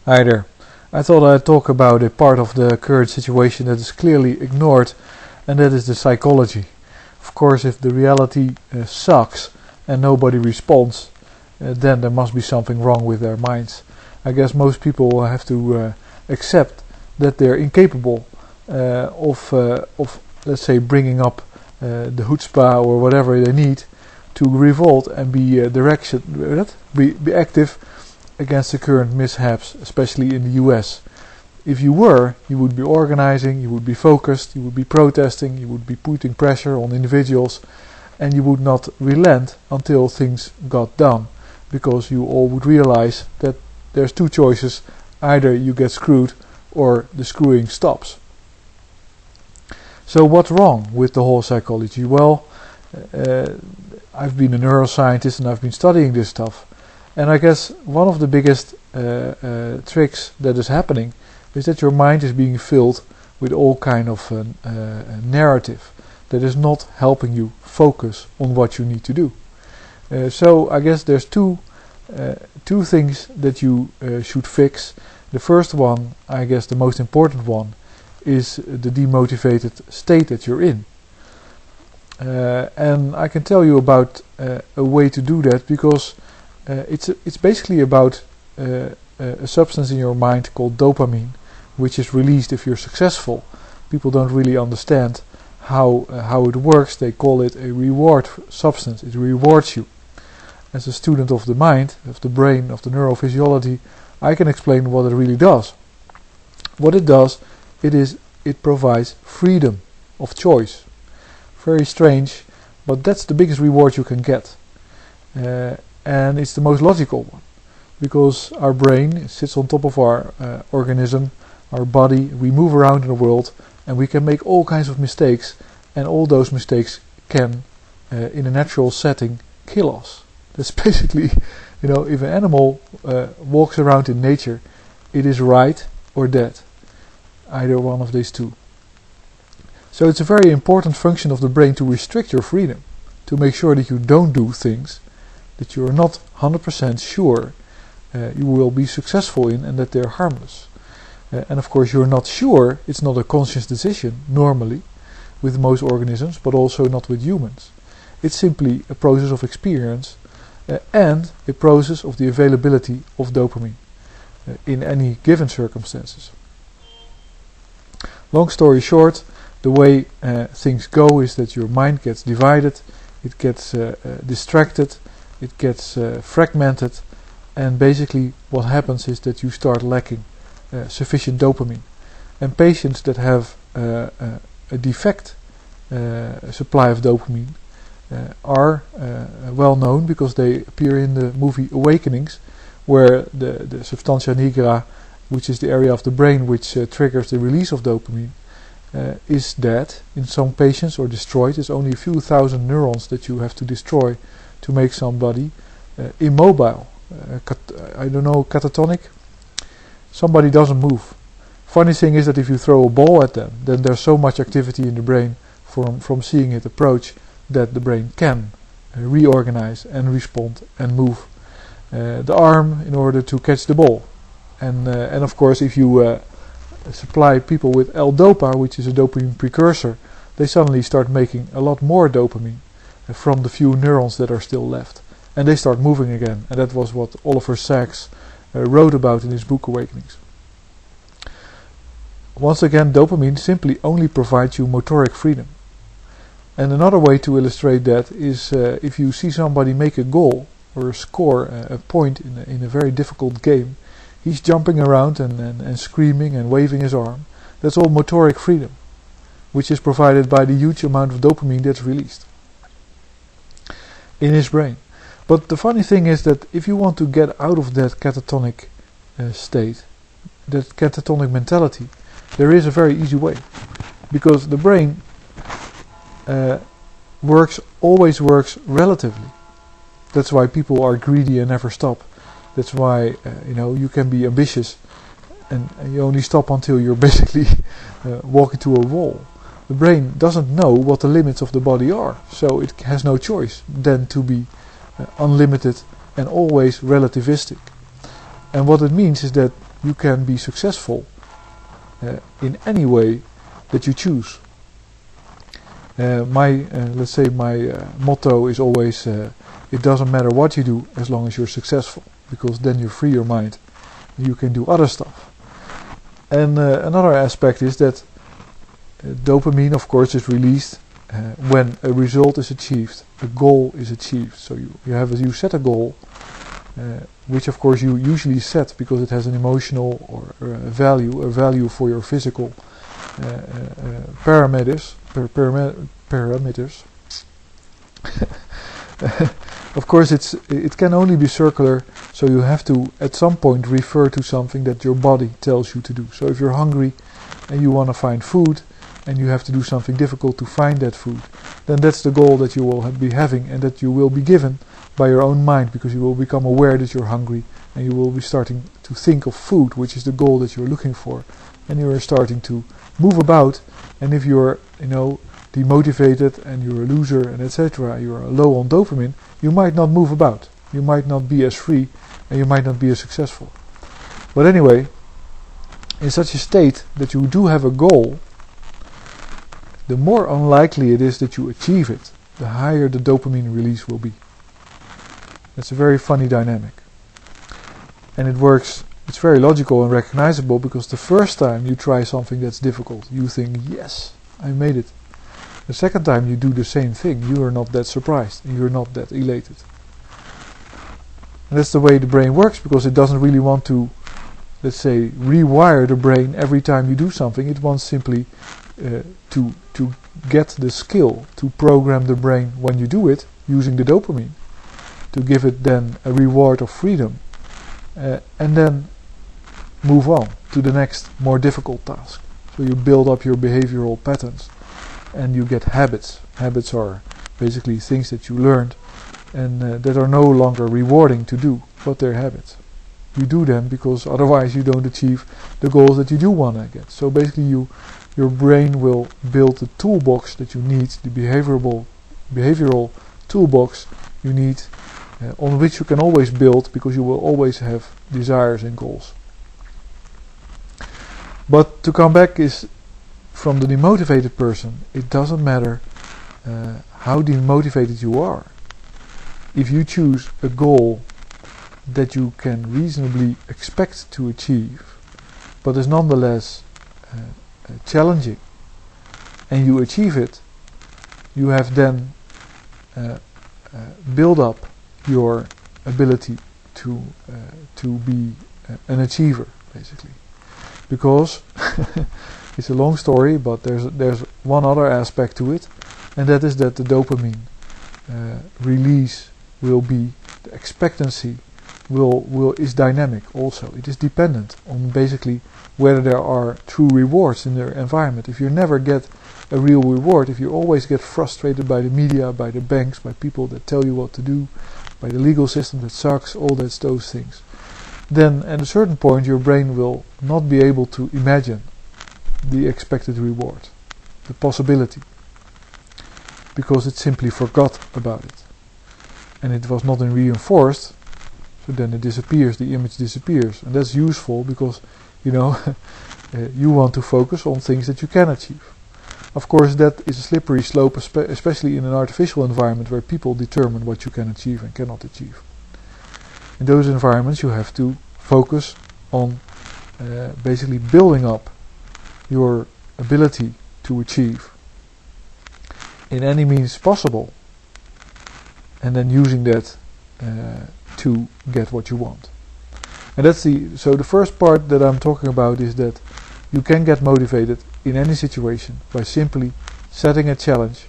Hi there. I thought I'd talk about a part of the current situation that is clearly ignored, and that is the psychology. Of course, if the reality sucks and nobody responds, then there must be something wrong with their minds. I guess most people will have to accept that they're incapable of, let's say, bringing up the chutzpah or whatever they need to revolt and be active against the current mishaps, especially in the US. If you were, you would be organizing, you would be focused, you would be protesting, you would be putting pressure on individuals, and you would not relent until things got done, because you all would realize that there's two choices: either you get screwed or the screwing stops. So what's wrong with the whole psychology? Well, I've been a neuroscientist and I've been studying this stuff. And I guess one of the biggest tricks that is happening is that your mind is being filled with all kind of narrative that is not helping you focus on what you need to do. So I guess there's two things that you should fix. The first one, I guess the most important one, is the demotivated state that you're in. And I can tell you about a way to do that, because it's basically about a substance in your mind called dopamine, which is released if you're successful. People don't really understand how it works. They call it a reward substance. It rewards you. As a student of the mind, of the brain, of the neurophysiology, I can explain what it really does. What it does, it provides freedom of choice. Very strange, but that's the biggest reward you can get. And it's the most logical one, because our brain sits on top of our organism, our body. We move around in the world and we can make all kinds of mistakes, and all those mistakes can, in a natural setting, kill us. That's basically, if an animal walks around in nature, it is right or dead, either one of these two. So it's a very important function of the brain to restrict your freedom, to make sure that you don't do things that you are not 100% sure you will be successful in, and that they're harmless. And of course you're not sure. It's not a conscious decision normally with most organisms, but also not with humans. It's simply a process of experience and a process of the availability of dopamine in any given circumstances. Long story short, the way things go is that your mind gets divided, it gets distracted, it gets fragmented, and basically what happens is that you start lacking sufficient dopamine. And patients that have a defect supply of dopamine are well known, because they appear in the movie Awakenings, where the substantia nigra, which is the area of the brain which triggers the release of dopamine, is dead in some patients, or destroyed. It's only a few thousand neurons that you have to destroy to make somebody immobile. Catatonic. Somebody doesn't move. Funny thing is that if you throw a ball at them, then there's so much activity in the brain from seeing it approach that the brain can reorganize and respond and move the arm in order to catch the ball. And of course, if you supply people with L-Dopa, which is a dopamine precursor, they suddenly start making a lot more dopamine from the few neurons that are still left, and they start moving again. And that was what Oliver Sacks wrote about in his book Awakenings. Once again, dopamine simply only provides you motoric freedom. And another way to illustrate that is if you see somebody make a goal or score a point in a very difficult game, he's jumping around and screaming and waving his arm. That's all motoric freedom, which is provided by the huge amount of dopamine that's released in his brain. But the funny thing is that if you want to get out of that catatonic state, that catatonic mentality, there is a very easy way, because the brain always works relatively. That's why people are greedy and never stop. That's why you can be ambitious and you only stop until you're basically walking to a wall. The brain doesn't know what the limits of the body are, so it has no choice than to be unlimited and always relativistic. And what it means is that you can be successful in any way that you choose. Let's say my motto is always, it doesn't matter what you do as long as you're successful, because then you free your mind and you can do other stuff. And another aspect is that dopamine, of course, is released when a result is achieved, a goal is achieved. So you set a goal, which of course you usually set because it has an emotional or a value for your physical parameters. Of course, it can only be circular, so you have to at some point refer to something that your body tells you to do. So if you're hungry and you want to find food, and you have to do something difficult to find that food, then that's the goal that you will be having and that you will be given by your own mind, because you will become aware that you're hungry and you will be starting to think of food, which is the goal that you're looking for, and you are starting to move about. And if you're demotivated and you're a loser and etc., you're low on dopamine, you might not move about, you might not be as free, and you might not be as successful. But anyway, in such a state that you do have a goal, the more unlikely it is that you achieve it, the higher the dopamine release will be. That's a very funny dynamic. And it works, it's very logical and recognizable, because the first time you try something that's difficult, you think, yes, I made it. The second time you do the same thing, you are not that surprised, and you're not that elated. And that's the way the brain works, because it doesn't really want to, let's say, rewire the brain every time you do something. It wants simply to get the skill to program the brain when you do it using the dopamine, to give it then a reward of freedom, and then move on to the next more difficult task. So you build up your behavioral patterns and you get habits. Habits are basically things that you learned and that are no longer rewarding to do, but they're habits. You do them because otherwise you don't achieve the goals that you do want to get. So basically your brain will build the toolbox that you need, the behavioral toolbox you need, on which you can always build, because you will always have desires and goals. But to come back is, from the demotivated person, it doesn't matter how demotivated you are. If you choose a goal that you can reasonably expect to achieve, but is nonetheless challenging, and you achieve it, you have then build up your ability to be an achiever, basically. Because it's a long story, but there's one other aspect to it, and that is that the dopamine release will be, the expectancy is dynamic also. It is dependent on basically whether there are true rewards in the environment. If you never get a real reward, if you always get frustrated by the media, by the banks, by people that tell you what to do, by the legal system that sucks, all those things, then at a certain point your brain will not be able to imagine the expected reward, the possibility, because it simply forgot about it. And it was not reinforced, so then it disappears, the image disappears. And that's useful because, you want to focus on things that you can achieve. Of course, that is a slippery slope, especially in an artificial environment where people determine what you can achieve and cannot achieve. In those environments you have to focus on basically building up your ability to achieve in any means possible, and then using that to get what you want. And that's so the first part that I'm talking about is that you can get motivated in any situation by simply setting a challenge,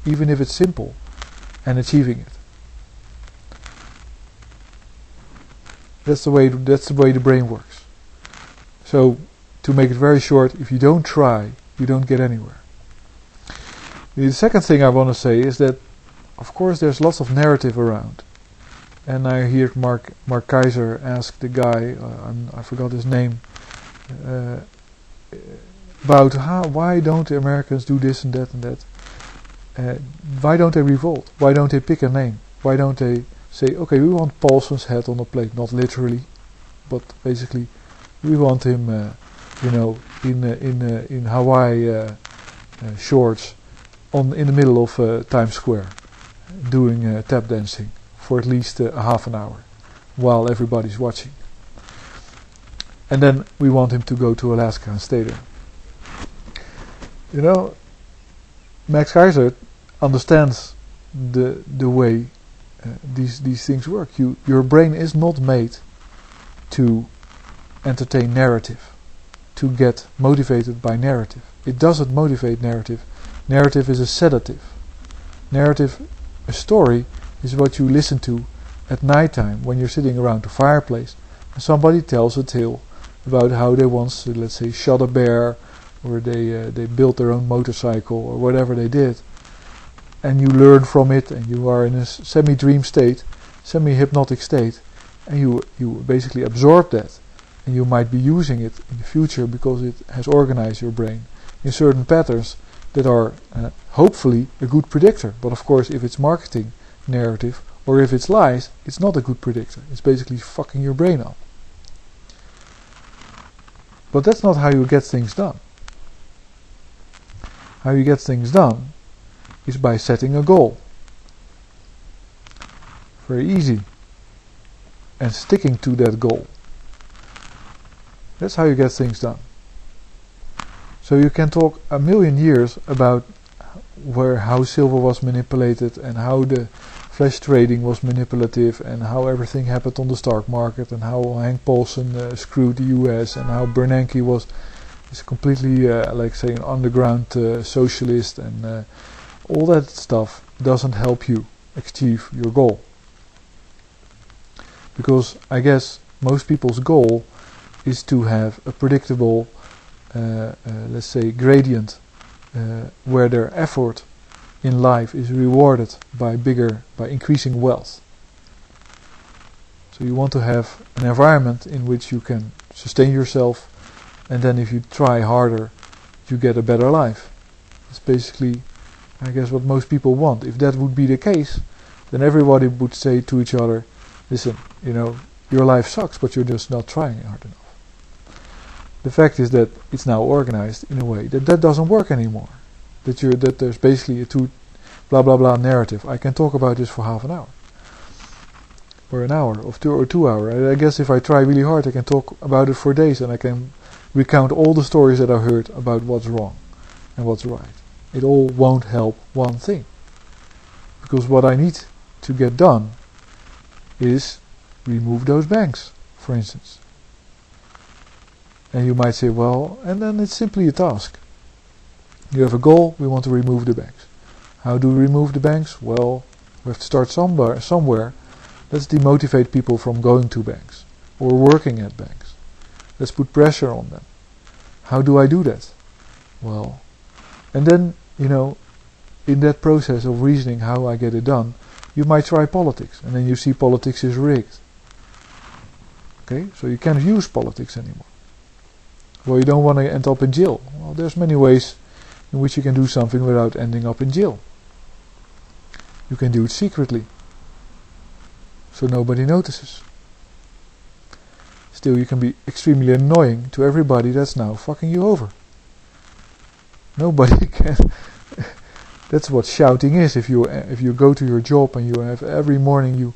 even if it's simple, and achieving it. That's the way the brain works. So, to make it very short, if you don't try, you don't get anywhere. The second thing I want to say is that, of course, there's lots of narrative around. And I heard Mark Kaiser ask the guy, I forgot his name, about why don't the Americans do this and that and that? Why don't they revolt? Why don't they pick a name? Why don't they say, okay, we want Paulson's head on a plate, not literally, but basically We want him, in Hawaii shorts in the middle of Times Square, doing tap dancing for at least a half an hour, while everybody's watching. And then we want him to go to Alaska and stay there. Max Kaiser understands the way these things work. Your brain is not made to entertain narrative, to get motivated by narrative. It doesn't motivate narrative. Narrative is a sedative. Narrative, a story, is what you listen to at nighttime when you're sitting around the fireplace and somebody tells a tale about how they once, let's say, shot a bear, or they built their own motorcycle, or whatever they did. And you learn from it, and you are in a semi-dream state, semi-hypnotic state, and you basically absorb that, and you might be using it in the future because it has organized your brain in certain patterns that are hopefully a good predictor. But of course, if it's marketing narrative or if it's lies, it's not a good predictor. It's basically fucking your brain up. But that's not how you get things done. How you get things done is by setting a goal. Very easy. And sticking to that goal. That's how you get things done. So you can talk a million years about how silver was manipulated and how the flash trading was manipulative and how everything happened on the stock market and how Hank Paulson screwed the US and how Bernanke is completely like say an underground socialist, and all that stuff doesn't help you achieve your goal. Because I guess most people's goal is to have a predictable let's say gradient where their effort in life is rewarded by increasing wealth. So you want to have an environment in which you can sustain yourself, and then if you try harder you get a better life. It's basically, I guess, what most people want. If that would be the case, then everybody would say to each other, listen, your life sucks, but you're just not trying hard enough. The fact is that it's now organized in a way that doesn't work anymore. That there's basically a blah blah blah narrative. I can talk about this for half an hour, or an hour, or 2 hours. I guess if I try really hard, I can talk about it for days, and I can recount all the stories that I heard about what's wrong and what's right. It all won't help one thing, because what I need to get done is remove those banks, for instance. And you might say, well, and then it's simply a task. You have a goal, we want to remove the banks. How do we remove the banks? Well, we have to start somewhere. Let's demotivate people from going to banks or working at banks. Let's put pressure on them. How do I do that? Well, and then, in that process of reasoning how I get it done, you might try politics, and then you see politics is rigged. Okay, so you can't use politics anymore. Well, you don't want to end up in jail. Well, there's many ways in which you can do something without ending up in jail. You can do it secretly, so nobody notices. Still, you can be extremely annoying to everybody that's now fucking you over. Nobody can. That's what shouting is. If you go to your job and you have every morning you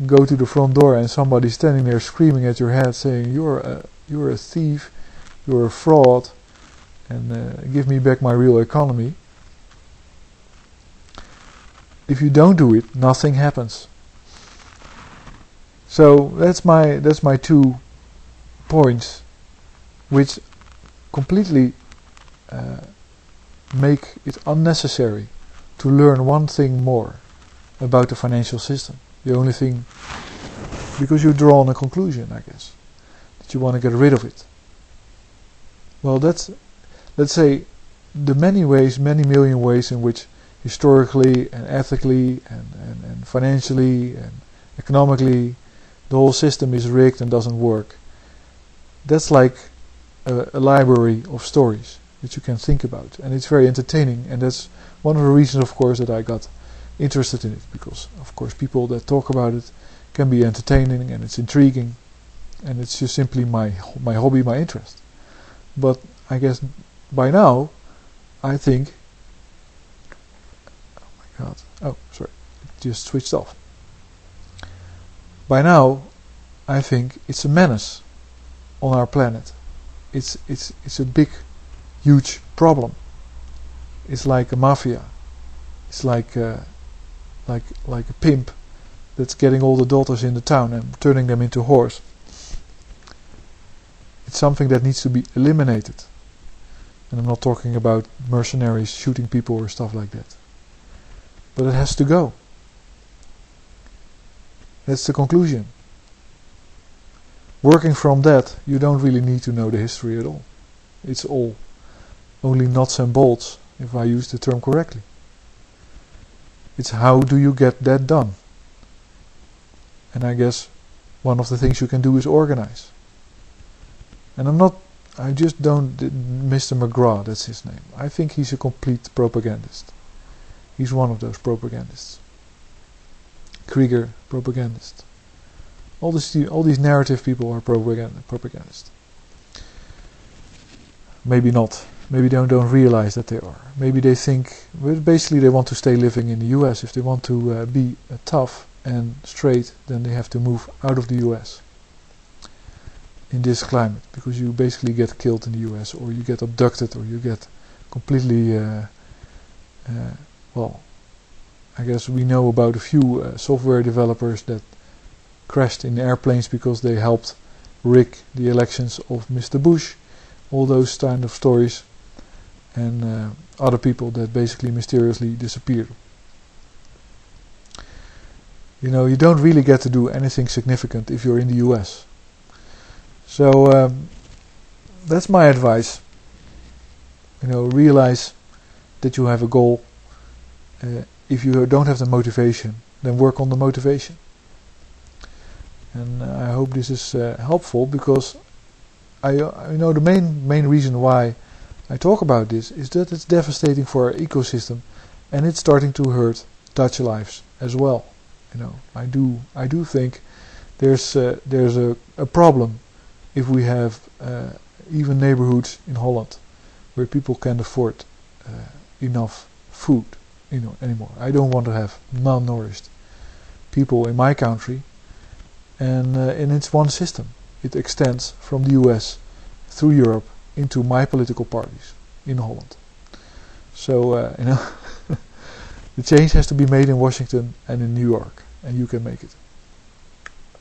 go to the front door and somebody's standing there screaming at your head saying you're a thief, you're a fraud, and give me back my real economy. If you don't do it, nothing happens. So that's my 2 points, which completely make it unnecessary to learn one thing more about the financial system. The only thing, because you draw on a conclusion, I guess, that you want to get rid of it. Well, that's, let's say, the many million ways in which historically and ethically and financially and economically the whole system is rigged and doesn't work. That's like a library of stories that you can think about, and it's very entertaining, and that's one of the reasons, of course, that I got interested in it, because of course people that talk about it can be entertaining and it's intriguing, and it's just simply my hobby, my interest. But I guess by now, I think, oh my god, oh sorry, it just switched off. By now, I think it's a menace on our planet. It's a big, huge problem. It's like a mafia. It's like a pimp that's getting all the daughters in the town and turning them into whores. It's something that needs to be eliminated. And I'm not talking about mercenaries shooting people or stuff like that. But it has to go. That's the conclusion. Working from that, you don't really need to know the history at all. It's all only nuts and bolts, if I use the term correctly. It's how do you get that done? And I guess one of the things you can do is organize. And I just don't, Mr. McGraw, that's his name. I think he's a complete propagandist. He's one of those propagandists. Krieger, propagandist. All these narrative people are propagandists. Maybe not. Maybe they don't realize that they are. Maybe they think, well, basically they want to stay living in the US. If they want to be tough and straight, then they have to move out of the US in this climate, because you basically get killed in the US, or you get abducted, or you get completely well, I guess we know about a few software developers that crashed in airplanes because they helped rig the elections of Mr. Bush, all those kind of stories, and other people that basically mysteriously disappeared. You know, you don't really get to do anything significant if you're in the US. So that's my advice. You know, realize that you have a goal. If you don't have the motivation, then work on the motivation. And I hope this is helpful, because I know the main reason why I talk about this is that it's devastating for our ecosystem, and it's starting to hurt Dutch lives as well. You know, I do think there's a problem if we have even neighborhoods in Holland where people can't afford enough food, you know, anymore. I don't want to have malnourished people in my country, and it's one system. It extends from the US through Europe into my political parties in Holland. So you know, the change has to be made in Washington and in New York, and you can make it.